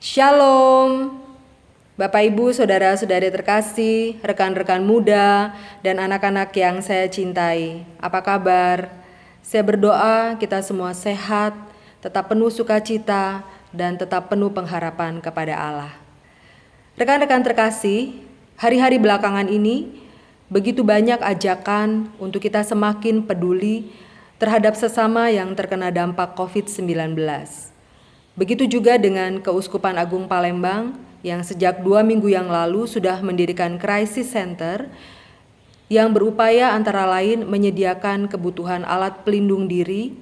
Shalom, Bapak Ibu, Saudara-saudari terkasih, rekan-rekan muda, dan anak-anak yang saya cintai. Apa kabar? Saya berdoa kita semua sehat, tetap penuh sukacita, dan tetap penuh pengharapan kepada Allah. Rekan-rekan terkasih, hari-hari belakangan ini begitu banyak ajakan untuk kita semakin peduli terhadap sesama yang terkena dampak COVID-19. Begitu juga dengan Keuskupan Agung Palembang yang sejak 2 minggu yang lalu sudah mendirikan Crisis Center yang berupaya antara lain menyediakan kebutuhan alat pelindung diri,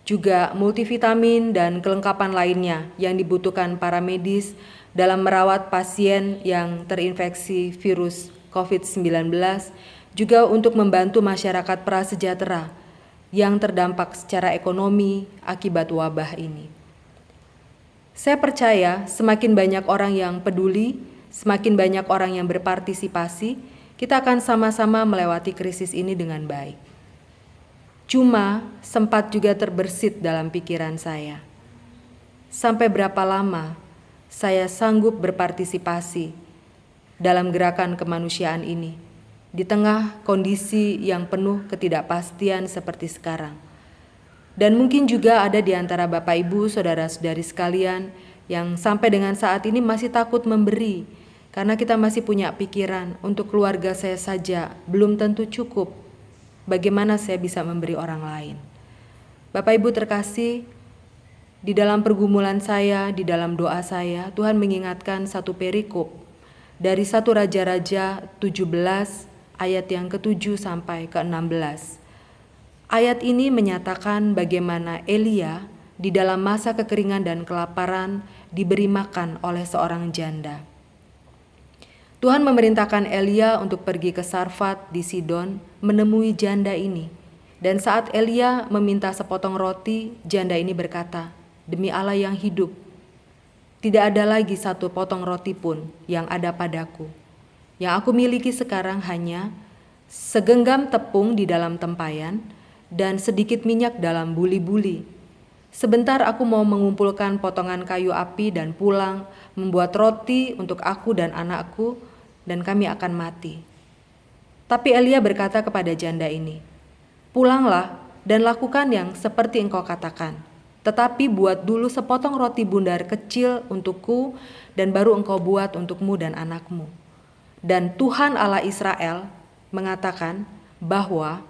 juga multivitamin dan kelengkapan lainnya yang dibutuhkan para medis dalam merawat pasien yang terinfeksi virus COVID-19, juga untuk membantu masyarakat prasejahtera yang terdampak secara ekonomi akibat wabah ini. Saya percaya semakin banyak orang yang peduli, semakin banyak orang yang berpartisipasi, kita akan sama-sama melewati krisis ini dengan baik. Cuma sempat juga terbersit dalam pikiran saya. Sampai berapa lama saya sanggup berpartisipasi dalam gerakan kemanusiaan ini di tengah kondisi yang penuh ketidakpastian seperti sekarang. Dan mungkin juga ada di antara Bapak Ibu, Saudara-saudari sekalian yang sampai dengan saat ini masih takut memberi karena kita masih punya pikiran untuk keluarga saya saja belum tentu cukup. Bagaimana saya bisa memberi orang lain? Bapak Ibu terkasih, di dalam pergumulan saya, di dalam doa saya, Tuhan mengingatkan satu perikop dari 1 Raja-Raja 17 ayat yang ke-7 sampai ke-16. Ayat ini menyatakan bagaimana Elia di dalam masa kekeringan dan kelaparan diberi makan oleh seorang janda. Tuhan memerintahkan Elia untuk pergi ke Sarfat di Sidon menemui janda ini. Dan saat Elia meminta sepotong roti, janda ini berkata, "Demi Allah yang hidup, tidak ada lagi satu potong roti pun yang ada padaku. Yang aku miliki sekarang hanya segenggam tepung di dalam tempayan dan sedikit minyak dalam buli-buli. Sebentar aku mau mengumpulkan potongan kayu api dan pulang membuat roti untuk aku dan anakku, dan kami akan mati." Tapi Elia berkata kepada janda ini, "Pulanglah dan lakukan yang seperti engkau katakan. Tetapi buat dulu sepotong roti bundar kecil untukku, dan baru engkau buat untukmu dan anakmu." Dan Tuhan Allah Israel mengatakan bahwa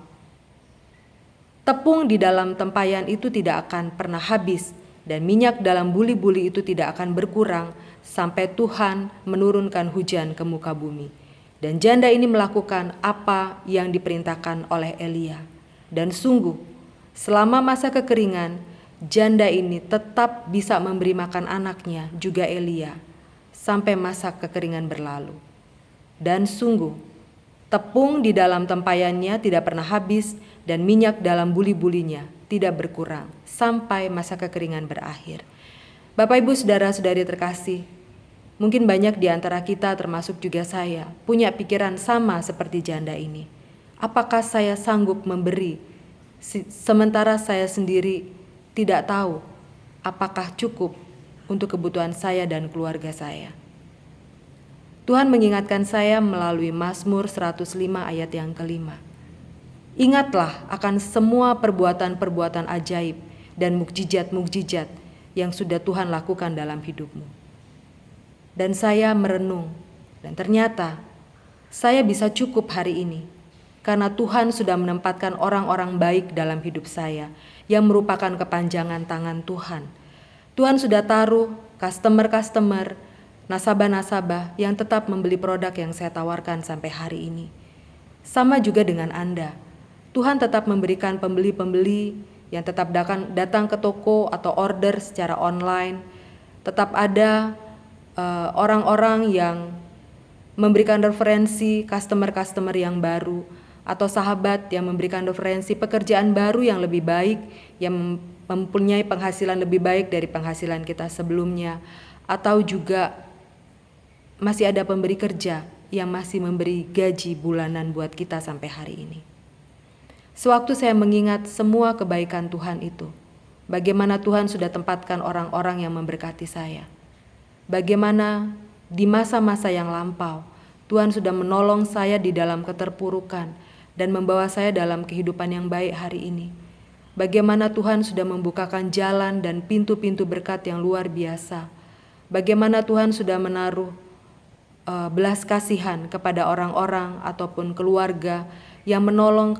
tepung di dalam tempayan itu tidak akan pernah habis, dan minyak dalam buli-buli itu tidak akan berkurang sampai Tuhan menurunkan hujan ke muka bumi. Dan janda ini melakukan apa yang diperintahkan oleh Elia. Dan sungguh, selama masa kekeringan, janda ini tetap bisa memberi makan anaknya, juga Elia, sampai masa kekeringan berlalu. Dan sungguh, tepung di dalam tempayannya tidak pernah habis, dan minyak dalam buli-bulinya tidak berkurang sampai masa kekeringan berakhir. Bapak Ibu Saudara-saudari terkasih, mungkin banyak di antara kita termasuk juga saya punya pikiran sama seperti janda ini. Apakah saya sanggup memberi sementara saya sendiri tidak tahu apakah cukup untuk kebutuhan saya dan keluarga saya? Tuhan mengingatkan saya melalui Mazmur 105 ayat yang kelima. Ingatlah akan semua perbuatan-perbuatan ajaib dan mukjizat-mukjizat yang sudah Tuhan lakukan dalam hidupmu. Dan saya merenung, dan ternyata saya bisa cukup hari ini karena Tuhan sudah menempatkan orang-orang baik dalam hidup saya yang merupakan kepanjangan tangan Tuhan. Tuhan sudah taruh customer-customer, nasabah-nasabah yang tetap membeli produk yang saya tawarkan sampai hari ini. Sama juga dengan Anda. Tuhan tetap memberikan pembeli-pembeli yang tetap datang ke toko atau order secara online. Tetap ada orang-orang yang memberikan referensi customer-customer yang baru, atau sahabat yang memberikan referensi pekerjaan baru yang lebih baik, yang mempunyai penghasilan lebih baik dari penghasilan kita sebelumnya, atau juga masih ada pemberi kerja yang masih memberi gaji bulanan buat kita sampai hari ini. Sewaktu saya mengingat semua kebaikan Tuhan itu, bagaimana Tuhan sudah tempatkan orang-orang yang memberkati saya, Bagaimana di masa-masa yang lampau, Tuhan sudah menolong saya di dalam keterpurukan dan membawa saya dalam kehidupan yang baik hari ini. Bagaimana Tuhan sudah membukakan jalan dan pintu-pintu berkat yang luar biasa. Bagaimana Tuhan sudah menaruh belas kasihan kepada orang-orang ataupun keluarga yang menolong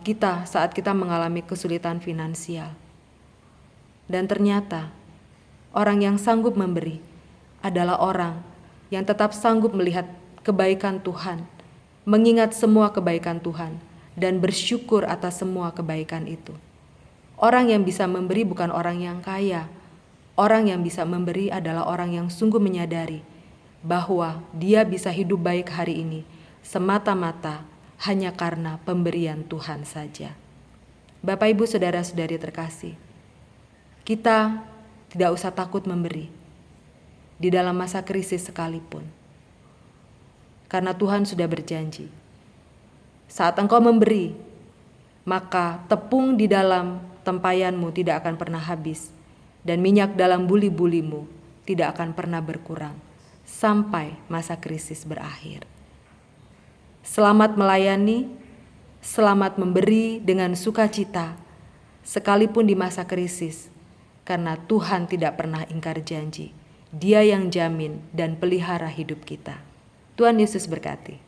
kita saat kita mengalami kesulitan finansial. Dan ternyata orang yang sanggup memberi adalah orang yang tetap sanggup melihat kebaikan Tuhan, mengingat semua kebaikan Tuhan, dan bersyukur atas semua kebaikan itu. Orang yang bisa memberi bukan orang yang kaya. Orang yang bisa memberi adalah orang yang sungguh menyadari bahwa dia bisa hidup baik hari ini semata-mata hanya karena pemberian Tuhan saja. Bapak, Ibu, saudara-saudari terkasih, kita tidak usah takut memberi di dalam masa krisis sekalipun. Karena Tuhan sudah berjanji, saat engkau memberi, maka tepung di dalam tempayanmu tidak akan pernah habis, dan minyak dalam buli-bulimu tidak akan pernah berkurang sampai masa krisis berakhir. Selamat melayani, selamat memberi dengan sukacita, sekalipun di masa krisis, karena Tuhan tidak pernah ingkar janji. Dia yang jamin dan pelihara hidup kita. Tuhan Yesus berkati.